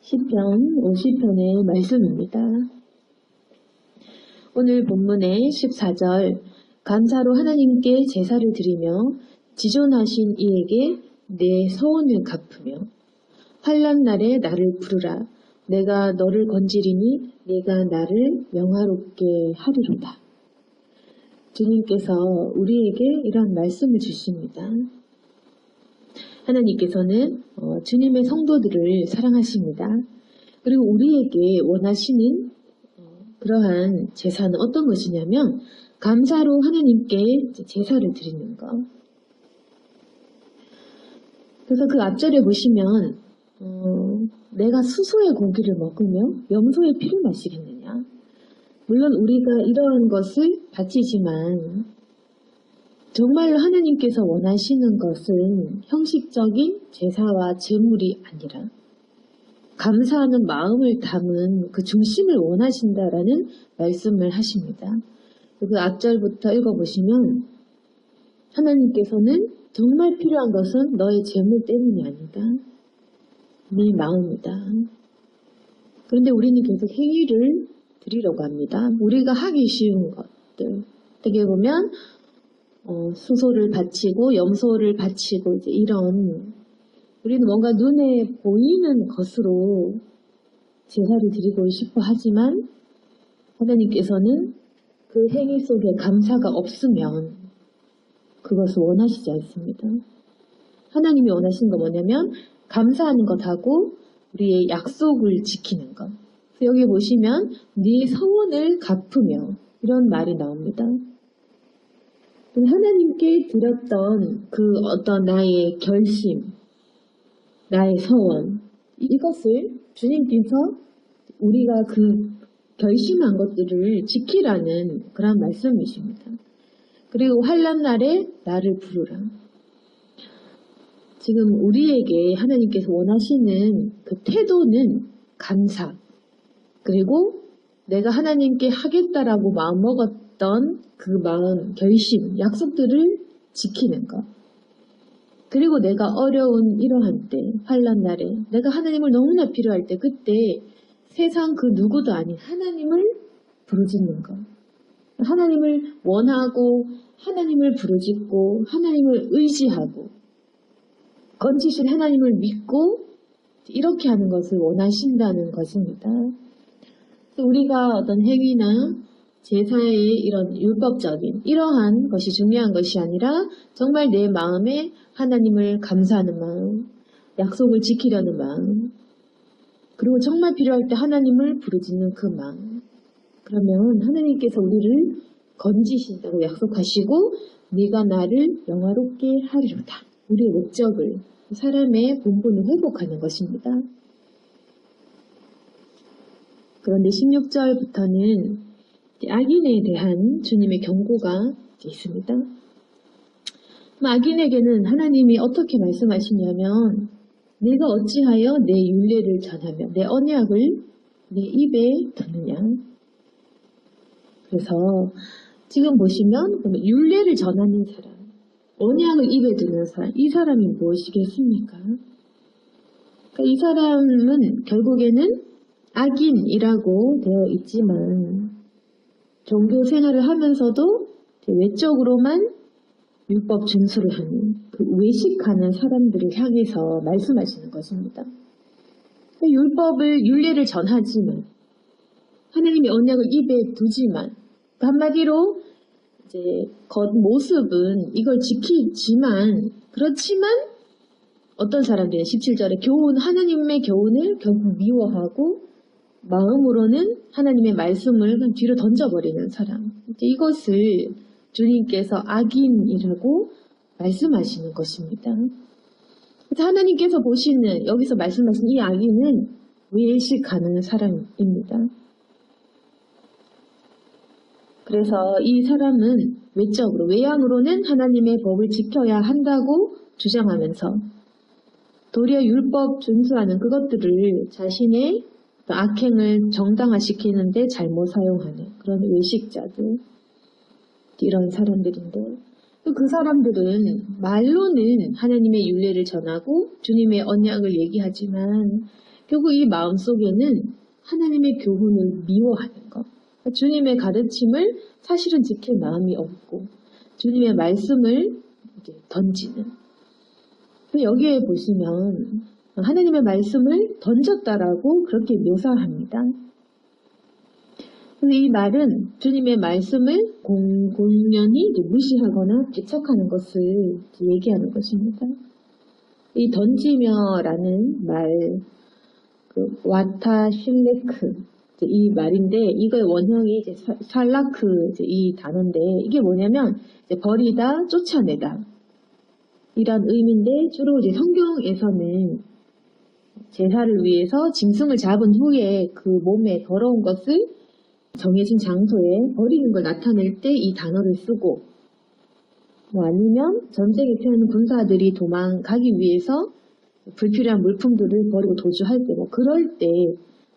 시편 50편의 말씀입니다. 오늘 본문의 14절 감사로 하나님께 제사를 드리며 지존하신 이에게 내 서원을 갚으며 환난 날에 나를 부르라 내가 너를 건지리니 네가 나를 영화롭게 하리로다. 주님께서 우리에게 이런 말씀을 주십니다. 하나님께서는 주님의 성도들을 사랑하십니다. 그리고 우리에게 원하시는 그러한 제사는 어떤 것이냐면 감사로 하나님께 제사를 드리는 것. 그래서 그 앞절에 보시면 내가 수소의 고기를 먹으며 염소의 피를 마시겠느냐. 물론 우리가 이러한 것을 바치지만 정말로 하나님께서 원하시는 것은 형식적인 제사와 제물이 아니라 감사하는 마음을 담은 그 중심을 원하신다라는 말씀을 하십니다. 그 앞절부터 읽어보시면 하나님께서는 정말 필요한 것은 너의 제물 때문이 아니다. 네 마음이다. 그런데 우리는 계속 행위를 드리려고 합니다. 우리가 하기 쉬운 것들. 어떻게 보면 수소를 바치고 염소를 바치고 이제 이런 우리는 뭔가 눈에 보이는 것으로 제사를 드리고 싶어 하지만 하나님께서는 그 행위 속에 감사가 없으면 그것을 원하시지 않습니다. 하나님이 원하시는 건 뭐냐면 감사하는 것하고 우리의 약속을 지키는 것. 여기 보시면 네 서원을 갚으며 이런 말이 나옵니다. 하나님께 드렸던 그 어떤 나의 결심, 나의 서원, 이것을 주님께서 우리가 그 결심한 것들을 지키라는 그런 말씀이십니다. 그리고 환난 날에 나를 부르라. 지금 우리에게 하나님께서 원하시는 그 태도는 감사, 그리고 내가 하나님께 하겠다라고 마음먹었던 그 마음, 결심, 약속들을 지키는 것. 그리고 내가 어려운 이러한 때, 환난 날에 내가 하나님을 너무나 필요할 때 그때 세상 그 누구도 아닌 하나님을 부르짖는 것. 하나님을 원하고 하나님을 부르짖고 하나님을 의지하고 건지신 하나님을 믿고 이렇게 하는 것을 원하신다는 것입니다. 우리가 어떤 행위나 제사의 이런 율법적인 이러한 것이 중요한 것이 아니라 정말 내 마음에 하나님을 감사하는 마음, 약속을 지키려는 마음, 그리고 정말 필요할 때 하나님을 부르짖는 그 마음. 그러면 하나님께서 우리를 건지신다고 약속하시고 네가 나를 영화롭게 하리로다. 우리의 목적을, 사람의 본분을 회복하는 것입니다. 그런데 16절부터는 악인에 대한 주님의 경고가 있습니다. 악인에게는 하나님이 어떻게 말씀하시냐면 내가 어찌하여 내 율례를 전하며 내 언약을 내 입에 두느냐. 그래서 지금 보시면 율례를 전하는 사람, 언약을 입에 두는 사람, 이 사람이 무엇이겠습니까? 그러니까 이 사람은 결국에는 악인이라고 되어 있지만 종교 생활을 하면서도 외적으로만 율법 준수를 하는 그 외식하는 사람들을 향해서 말씀하시는 것입니다. 율례를 전하지만 하나님의 언약을 입에 두지만 한마디로 이제 겉모습은 이걸 지키지만 그렇지만 어떤 사람들은 17절에 하나님의 교훈을 결국 미워하고 마음으로는 하나님의 말씀을 뒤로 던져버리는 사람. 이것을 주님께서 악인이라고 말씀하시는 것입니다. 그래서 하나님께서 보시는 여기서 말씀하신 이 악인은 외식하는 사람입니다. 그래서 이 사람은 외적으로, 외양으로는 하나님의 법을 지켜야 한다고 주장하면서 도리어 율법 준수하는 그것들을 자신의 악행을 정당화시키는데 잘못 사용하는 그런 외식자들, 이런 사람들인데 그 사람들은 말로는 하나님의 율례를 전하고 주님의 언약을 얘기하지만 결국 이 마음속에는 하나님의 교훈을 미워하는 것. 주님의 가르침을 사실은 지킬 마음이 없고 주님의 말씀을 이제 던지는. 여기에 보시면 하나님의 말씀을 던졌다라고 그렇게 묘사합니다. 이 말은 주님의 말씀을 공공연히 무시하거나 배척하는 것을 얘기하는 것입니다. 이 던지며라는 말, 와타 실레크 이 말인데 이거의 원형이 이제 살라크 이 단어인데 이게 뭐냐면 이제 버리다, 쫓아내다 이란 의미인데 주로 이제 성경에서는 제사를 위해서 짐승을 잡은 후에 그 몸에 더러운 것을 정해진 장소에 버리는 걸 나타낼 때 이 단어를 쓰고 아니면 전쟁에 피하는 군사들이 도망가기 위해서 불필요한 물품들을 버리고 도주할 때 그럴 때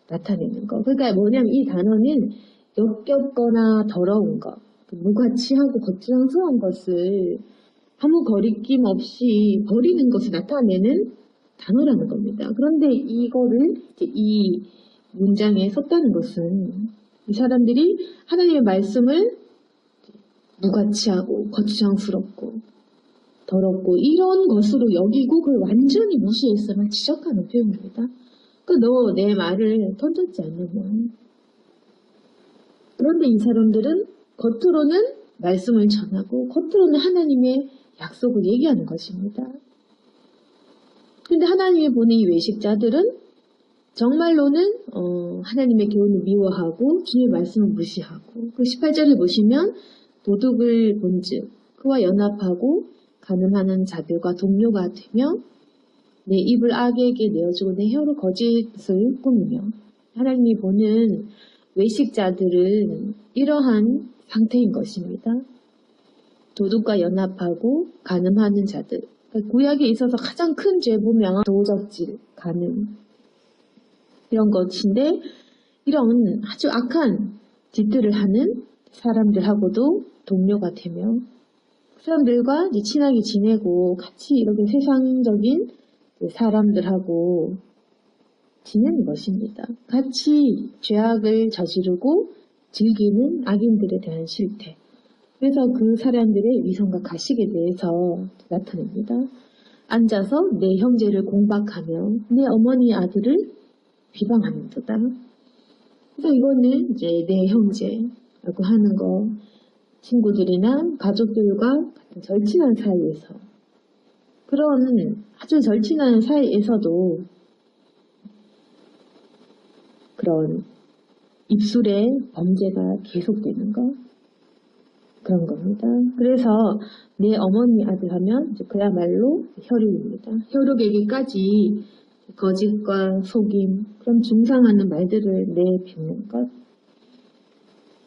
나타내는 거. 그러니까 뭐냐면 이 단어는 역겹거나 더러운 것, 무가치하고 거추장스러운 것을 아무 거리낌 없이 버리는 것을 나타내는 단어라는 겁니다. 그런데 이거를 이 문장에 썼다는 것은 이 사람들이 하나님의 말씀을 무가치하고 거추장스럽고 더럽고 이런 것으로 여기고 그걸 완전히 무시했음을 지적하는 표현입니다. 너 내 말을 던졌지 않느냐. 그런데 이 사람들은 겉으로는 말씀을 전하고 겉으로는 하나님의 약속을 얘기하는 것입니다. 그런데 하나님이 보는 이 외식자들은 정말로는 하나님의 교훈을 미워하고 주님의 말씀을 무시하고 그 18절을 보시면 도둑을 본즉 그와 연합하고 간음하는 자들과 동료가 되며 내 입을 악에게 내어주고 내 혀로 거짓을 꾸미며 하나님이 보는 외식자들은 이러한 상태인 것입니다. 도둑과 연합하고 간음하는 자들. 구약에 있어서 가장 큰 죄 보면 도적질, 간음 이런 것인데 이런 아주 악한 짓들을 하는 사람들하고도 동료가 되며 그 사람들과 친하게 지내고 같이 이렇게 세상적인 사람들하고 지내는 것입니다. 같이 죄악을 저지르고 즐기는 악인들에 대한 실태. 그래서 그 사람들의 위선과 가식에 대해서 나타냅니다. 앉아서 내 형제를 공박하며 내 어머니 아들을 비방하는도다. 그래서 이거는 이제 내 형제라고 하는 거, 친구들이나 가족들과 같은 절친한 사이에서 그런 아주 절친한 사이에서도 그런 입술의 범죄가 계속되는 것 그런 겁니다. 그래서 내 어머니 아들 하면 이제 그야말로 혈육입니다. 혈육에게까지 거짓과 속임 그런 중상하는 말들을 내뱉는 것.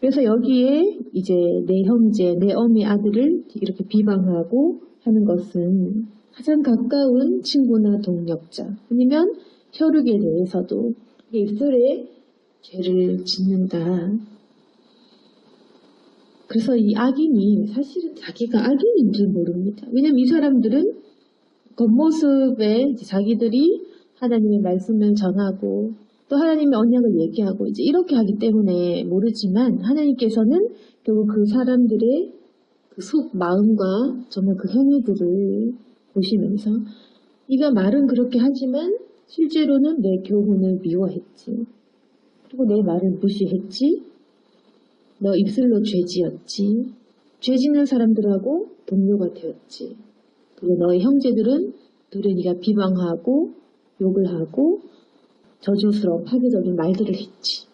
그래서 여기에 이제 내 형제, 내 어미 아들을 이렇게 비방하고 하는 것은 가장 가까운 친구나 동력자 아니면 혈육에 대해서도 입술에 죄를 짓는다. 그래서 이 악인이 사실은 자기가 악인인 줄 모릅니다. 왜냐면 이 사람들은 겉모습에 자기들이 하나님의 말씀을 전하고 또 하나님의 언약을 얘기하고 이제 이렇게 하기 때문에 모르지만 하나님께서는 결국 그 사람들의 그 속 마음과 정말 그 행위들을 보시면서 네가 말은 그렇게 하지만 실제로는 내 교훈을 미워했지. 그리고 내 말을 무시했지. 너 입술로 죄지었지. 죄짓는 사람들하고 동료가 되었지. 그리고 너의 형제들은 둘이 네가 비방하고 욕을 하고 저주스러운 파괴적인 말들을 했지.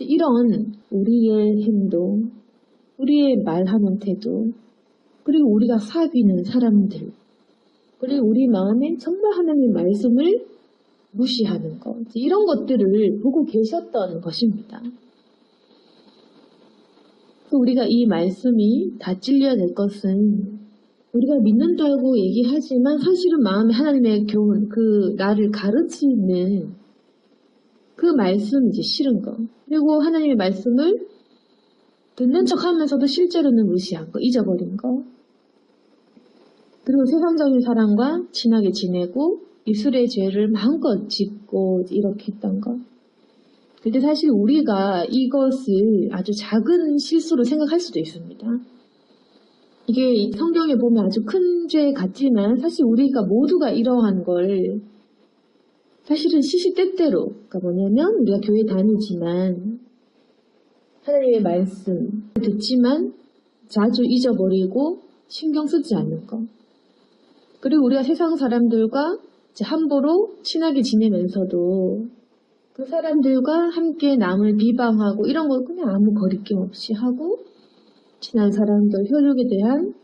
이런 우리의 행동, 우리의 말하는 태도, 그리고 우리가 사귀는 사람들, 그리고 우리 마음에 정말 하나님의 말씀을 무시하는 것, 이런 것들을 보고 계셨던 것입니다. 우리가 이 말씀이 다 찔려야 될 것은 우리가 믿는다고 얘기하지만 사실은 마음에 하나님의 교훈, 그 나를 가르치는 그 말씀이 이제 싫은 거. 그리고 하나님의 말씀을 듣는 척 하면서도 실제로는 무시한 거, 잊어버린 거. 그리고 세상적인 사람과 친하게 지내고 이술의 죄를 마음껏 짓고 이렇게 했던 것. 근데 사실 우리가 이것을 아주 작은 실수로 생각할 수도 있습니다. 이게 성경에 보면 아주 큰 죄 같지만 사실 우리가 모두가 이러한 걸 사실은 시시때때로, 그러니까 뭐냐면 우리가 교회 다니지만 하나님의 말씀 듣지만 자주 잊어버리고 신경 쓰지 않는 것. 그리고 우리가 세상 사람들과 함부로 친하게 지내면서도 그 사람들과 함께 남을 비방하고 이런 거 그냥 아무 거리낌 없이 하고 친한 사람들, 혈육에 대한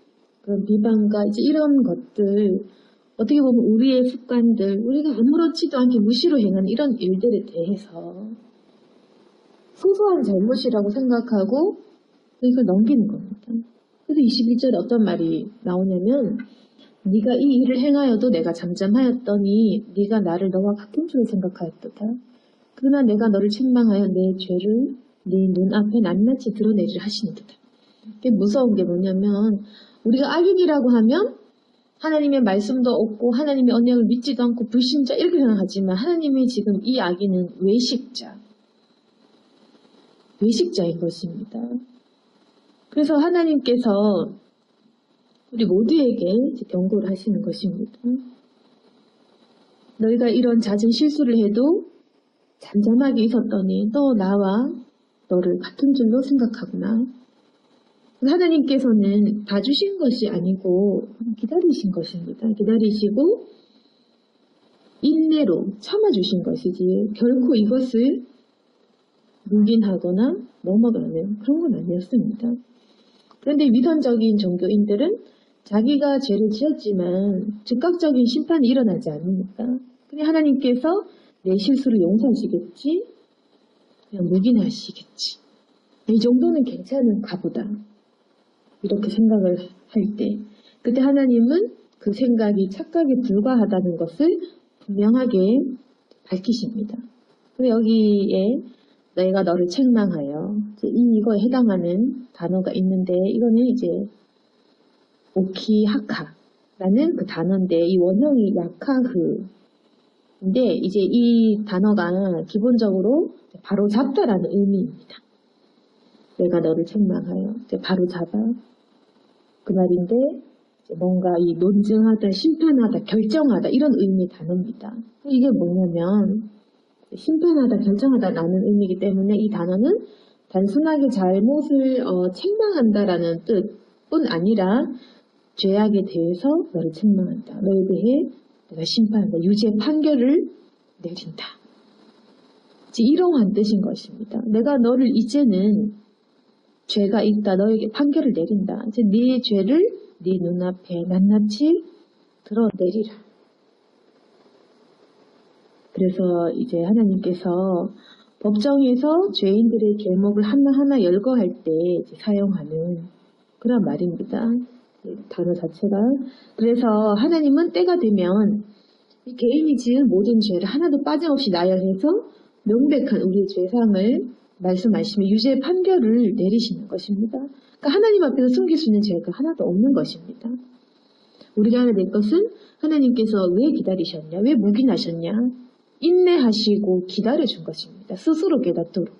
그런 비방과 이제 이런 것들 어떻게 보면 우리의 습관들, 우리가 아무렇지도 않게 무시로 행하는 이런 일들에 대해서 소소한 잘못이라고 생각하고 이걸 넘기는 겁니다. 그래서 21절에 어떤 말이 나오냐면 네가 이 일을 행하여도 내가 잠잠하였더니 네가 나를 너와 같은 줄로 생각하였도다. 그러나 내가 너를 책망하여 내 죄를 네 눈앞에 낱낱이 드러내리라 하시는도다. 이게 무서운 게 뭐냐면 우리가 악인이라고 하면 하나님의 말씀도 없고 하나님의 언약을 믿지도 않고 불신자 이렇게 생각하지만 하나님이 지금 이 악인은 외식자인 것입니다. 그래서 하나님께서 우리 모두에게 경고를 하시는 것입니다. 너희가 이런 잦은 실수를 해도 잠잠하게 있었더니 또 나와 너를 같은 줄로 생각하구나. 하나님께서는 봐주신 것이 아니고 기다리신 것입니다. 기다리시고 인내로 참아주신 것이지 결코 이것을 묵인하거나 넘어가는 그런 건 아니었습니다. 그런데 위선적인 종교인들은 자기가 죄를 지었지만 즉각적인 심판이 일어나지 않으니까 그냥 하나님께서 내 실수를 용서하시겠지, 그냥 묵인하시겠지. 이 정도는 괜찮은가 보다. 이렇게 생각을 할 때 그때 하나님은 그 생각이 착각에 불과하다는 것을 분명하게 밝히십니다. 그리고 여기에 내가 너를 책망하여 이거에 해당하는 단어가 있는데 이거는 이제 오키하카라는 그 단어인데 이 원형이 야카흐인데 이제 이 단어가 기본적으로 바로 잡다라는 의미입니다. 내가 너를 책망하여 바로 잡아 그 말인데 뭔가 이 논증하다, 심판하다, 결정하다 이런 의미의 단어입니다. 이게 뭐냐면 심판하다, 결정하다라는 의미이기 때문에 이 단어는 단순하게 잘못을 책망한다라는 뜻뿐 아니라 죄악에 대해서 너를 책망한다. 너에 대해 내가 심판한다. 유죄 판결을 내린다. 이러한 뜻인 것입니다. 내가 너를 이제는 죄가 있다. 너에게 판결을 내린다. 이제 네 죄를 네 눈앞에 낱낱이 드러내리라. 그래서 이제 하나님께서 법정에서 죄인들의 죄목을 하나하나 열거할 때 사용하는 그런 말입니다. 단어 자체가. 그래서 하나님은 때가 되면 이 개인이 지은 모든 죄를 하나도 빠짐없이 나열해서 명백한 우리의 죄상을 말씀하시며 유죄 판결을 내리시는 것입니다. 그러니까 하나님 앞에서 숨길 수 있는 죄가 하나도 없는 것입니다. 우리가 알아야 될 것은 하나님께서 왜 기다리셨냐, 왜 묵인하셨냐, 인내하시고 기다려준 것입니다. 스스로 깨닫도록.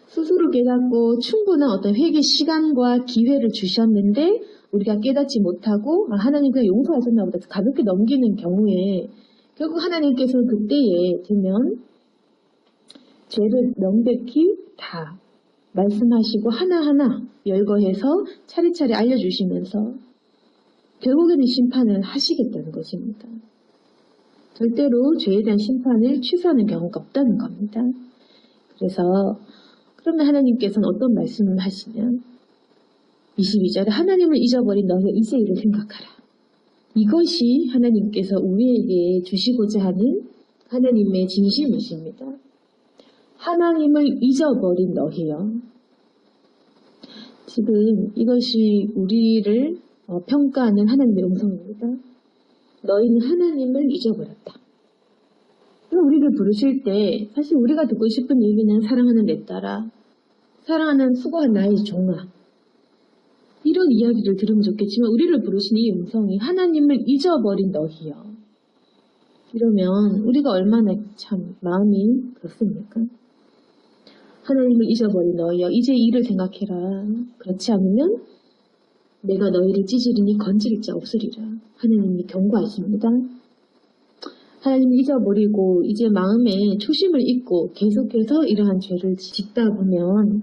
스스로 깨닫고 충분한 어떤 회개 시간과 기회를 주셨는데 우리가 깨닫지 못하고 하나님 그냥 용서하셨나 보다 가볍게 넘기는 경우에 결국 하나님께서는 그때에 되면 죄를 명백히 다 말씀하시고 하나하나 열거해서 차례차례 알려주시면서 결국에는 심판을 하시겠다는 것입니다. 절대로 죄에 대한 심판을 취소하는 경우가 없다는 겁니다. 그래서 그러면 하나님께서는 어떤 말씀을 하시냐? 22절에 하나님을 잊어버린 너희가 이제 이를 생각하라. 이것이 하나님께서 우리에게 주시고자 하는 하나님의 진심이십니다. 하나님을 잊어버린 너희요. 지금 이것이 우리를 평가하는 하나님의 음성입니다. 너희는 하나님을 잊어버렸다. 우리를 부르실 때 사실 우리가 듣고 싶은 얘기는 사랑하는 내 딸아, 사랑하는 수고한 나의 종아, 이런 이야기를 들으면 좋겠지만 우리를 부르신 이 음성이 하나님을 잊어버린 너희여. 이러면 우리가 얼마나 참 마음이 그렇습니까? 하나님을 잊어버린 너희여 이제 이를 생각해라. 그렇지 않으면 내가 너희를 찢으리니 건질 자 없으리라. 하나님이 경고하십니다. 하나님을 잊어버리고 이제 마음에 초심을 잊고 계속해서 이러한 죄를 짓다 보면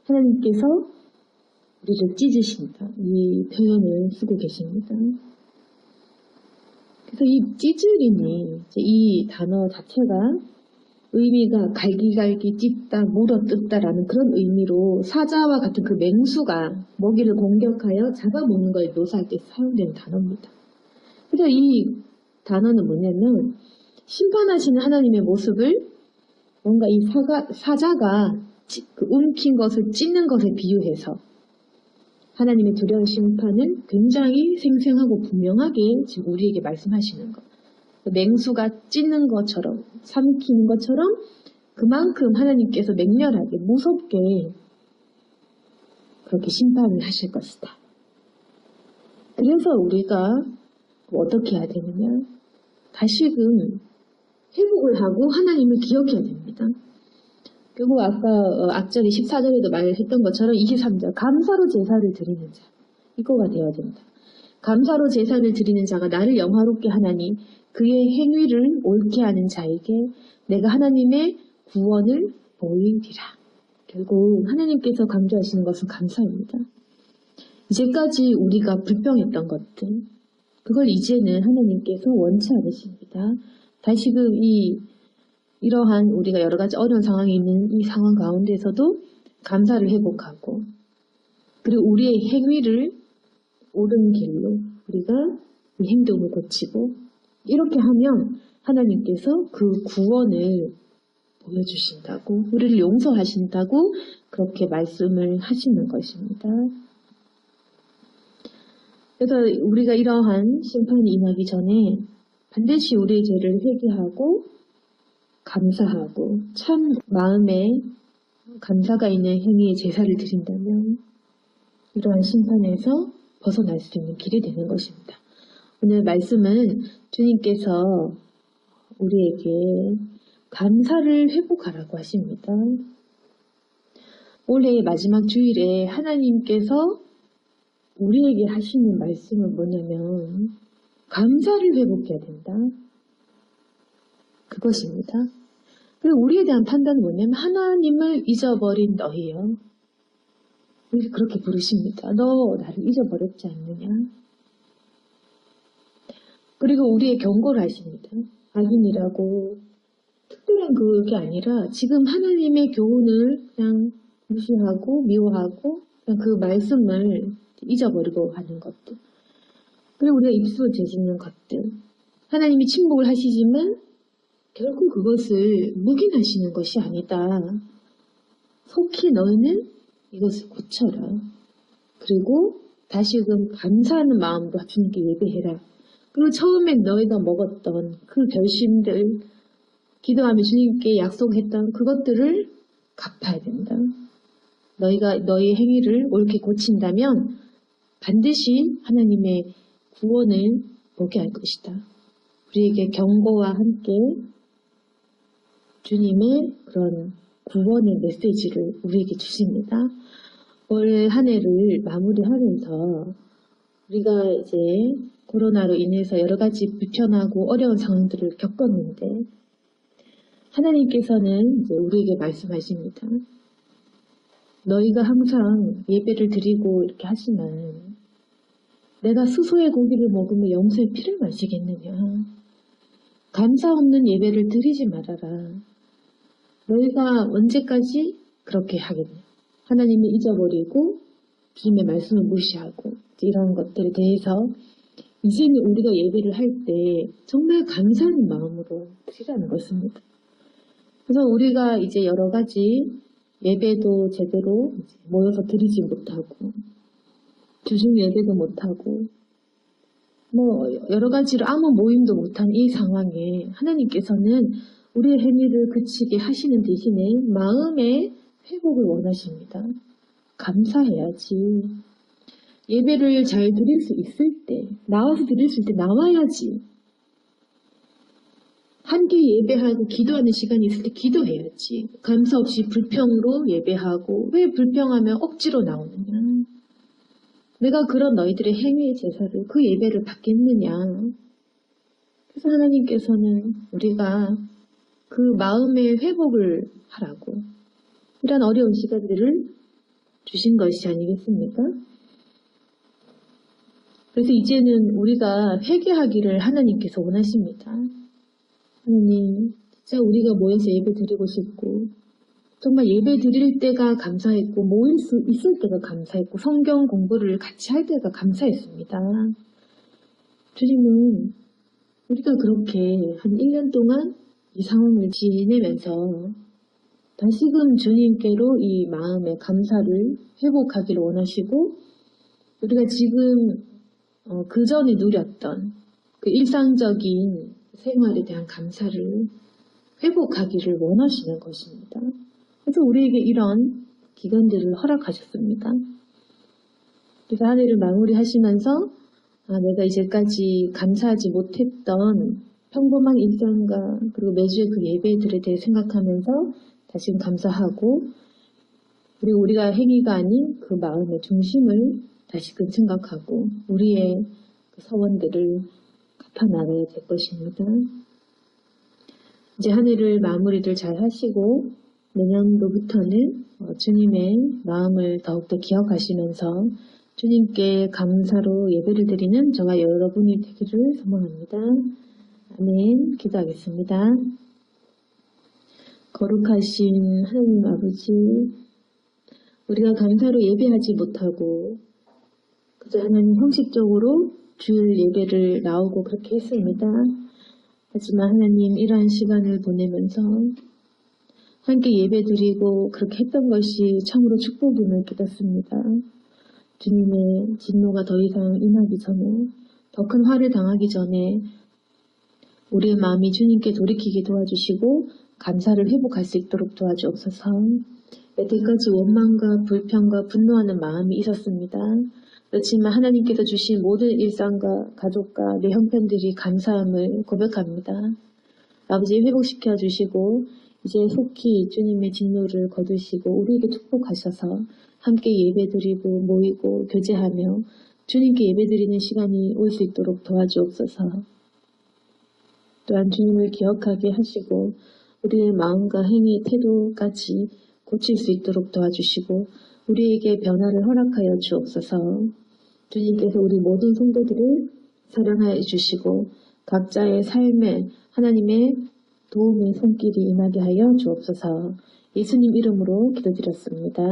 하나님께서 우리를 찢으신다. 이 표현을 쓰고 계십니다. 그래서 이 찢으리니 이 단어 자체가 의미가 갈기갈기 찢다, 물어뜯다라는 그런 의미로 사자와 같은 그 맹수가 먹이를 공격하여 잡아먹는 걸 묘사할 때 사용되는 단어입니다. 그래서 이 단어는 뭐냐면 심판하시는 하나님의 모습을 뭔가 이 사자가 그 움킨 것을 찢는 것에 비유해서 하나님의 두려운 심판은 굉장히 생생하고 분명하게 지금 우리에게 말씀하시는 것. 맹수가 찢는 것처럼 삼키는 것처럼 그만큼 하나님께서 맹렬하게 무섭게 그렇게 심판을 하실 것이다. 그래서 우리가 어떻게 해야 되느냐? 다시금 회복을 하고 하나님을 기억해야 됩니다. 그리고 아까 앞절이 14절에도 말했던 것처럼 23절 감사로 제사를 드리는 자 이거가 되어야 된다. 감사로 제사를 드리는 자가 나를 영화롭게 하나니 그의 행위를 옳게 하는 자에게 내가 하나님의 구원을 보이리라. 결국 하나님께서 강조하시는 것은 감사입니다. 이제까지 우리가 불평했던 것들 그걸 이제는 하나님께서 원치 않으십니다. 다시금 이러한 우리가 여러 가지 어려운 상황에 있는 이 상황 가운데서도 감사를 회복하고 그리고 우리의 행위를 옳은 길로 우리가 이 행동을 고치고 이렇게 하면 하나님께서 그 구원을 보여주신다고 우리를 용서하신다고 그렇게 말씀을 하시는 것입니다. 그래서 우리가 이러한 심판이 임하기 전에 반드시 우리의 죄를 회개하고 감사하고 참 마음에 감사가 있는 행위에 제사를 드린다면 이러한 심판에서 벗어날 수 있는 길이 되는 것입니다. 오늘 말씀은 주님께서 우리에게 감사를 회복하라고 하십니다. 올해의 마지막 주일에 하나님께서 우리에게 하시는 말씀은 뭐냐면 감사를 회복해야 된다. 그것입니다. 그리고 우리에 대한 판단은 뭐냐면 하나님을 잊어버린 너희여. 우리 그렇게 부르십니다. 너 나를 잊어버렸지 않느냐. 그리고 우리의 경고를 하십니다. 악인이라고 특별한 그게 아니라 지금 하나님의 교훈을 그냥 무시하고 미워하고 그냥 그 말씀을 잊어버리고 하는 것들. 그리고 우리가 입술을 되짚는 것들. 하나님이 침묵을 하시지만 결국 그것을 묵인하시는 것이 아니다. 속히 너희는 이것을 고쳐라. 그리고 다시금 감사하는 마음으로 주님께 예배해라. 그리고 처음에 너희가 먹었던 그 결심들, 기도하며 주님께 약속했던 그것들을 갚아야 된다. 너희가 너희의 행위를 옳게 고친다면 반드시 하나님의 구원을 보게 할 것이다. 우리에게 경고와 함께 주님의 그런 구원의 메시지를 우리에게 주십니다. 올 한 해를 마무리하면서 우리가 이제 코로나로 인해서 여러 가지 불편하고 어려운 상황들을 겪었는데 하나님께서는 이제 우리에게 말씀하십니다. 너희가 항상 예배를 드리고 이렇게 하지만 내가 스소의 고기를 먹으며 염소의 피를 마시겠느냐. 감사 없는 예배를 드리지 말아라. 너희가 언제까지 그렇게 하겠냐. 하나님을 잊어버리고 주님의 말씀을 무시하고 이런 것들에 대해서 이제는 우리가 예배를 할 때 정말 감사하는 마음으로 드리라는 것입니다. 그래서 우리가 이제 여러 가지 예배도 제대로 모여서 드리지 못하고 주중 예배도 못하고 여러 가지로 아무 모임도 못한 이 상황에 하나님께서는 우리의 행위를 그치게 하시는 대신에 마음의 회복을 원하십니다. 감사해야지. 예배를 잘 드릴 수 있을 때, 나와서 드릴 수 있을 때 나와야지. 함께 예배하고 기도하는 시간이 있을 때 기도해야지. 감사 없이 불평으로 예배하고 왜 불평하면 억지로 나오느냐. 내가 그런 너희들의 행위의 제사를 그 예배를 받겠느냐. 그래서 하나님께서는 우리가 그 마음의 회복을 하라고 이런 어려운 시간들을 주신 것이 아니겠습니까? 그래서 이제는 우리가 회개하기를 하나님께서 원하십니다. 하나님, 진짜 우리가 모여서 예배 드리고 싶고 정말 예배 드릴 때가 감사했고 모일 수 있을 때가 감사했고 성경 공부를 같이 할 때가 감사했습니다. 주님은 우리가 그렇게 한 1년 동안 이 상황을 지내면서 다시금 주님께로 이 마음의 감사를 회복하기를 원하시고 우리가 지금 그 전에 누렸던 그 일상적인 생활에 대한 감사를 회복하기를 원하시는 것입니다. 그래서 우리에게 이런 기간들을 허락하셨습니다. 그래서 한 해를 마무리하시면서 내가 이제까지 감사하지 못했던 평범한 일상과 그리고 매주의 그 예배들에 대해 생각하면서 다시금 감사하고 그리고 우리가 행위가 아닌 그 마음의 중심을 다시금 생각하고 우리의 그 서원들을 갚아나가야 될 것입니다. 이제 한 해를 마무리를 잘 하시고 내년도부터는 주님의 마음을 더욱더 기억하시면서 주님께 감사로 예배를 드리는 저와 여러분이 되기를 소망합니다. 아멘. 기도하겠습니다. 거룩하신 하나님 아버지, 우리가 감사로 예배하지 못하고 그저 하나님 형식적으로 주일 예배를 나오고 그렇게 했습니다. 하지만 하나님 이러한 시간을 보내면서 함께 예배드리고 그렇게 했던 것이 참으로 축복임을 깨닫습니다. 주님의 진노가 더 이상 임하기 전에 더 큰 화를 당하기 전에 우리의 마음이 주님께 돌이키게 도와주시고 감사를 회복할 수 있도록 도와주옵소서. 여태까지 원망과 불평과 분노하는 마음이 있었습니다. 그렇지만 하나님께서 주신 모든 일상과 가족과 내 형편들이 감사함을 고백합니다. 아버지 회복시켜 주시고 이제 속히 주님의 진노를 거두시고 우리에게 축복하셔서 함께 예배드리고 모이고 교제하며 주님께 예배드리는 시간이 올 수 있도록 도와주옵소서. 또한 주님을 기억하게 하시고 우리의 마음과 행위, 태도까지 고칠 수 있도록 도와주시고 우리에게 변화를 허락하여 주옵소서. 주님께서 우리 모든 성도들을 사랑하여 주시고 각자의 삶에 하나님의 도움의 손길이 임하게 하여 주옵소서. 예수님 이름으로 기도드렸습니다.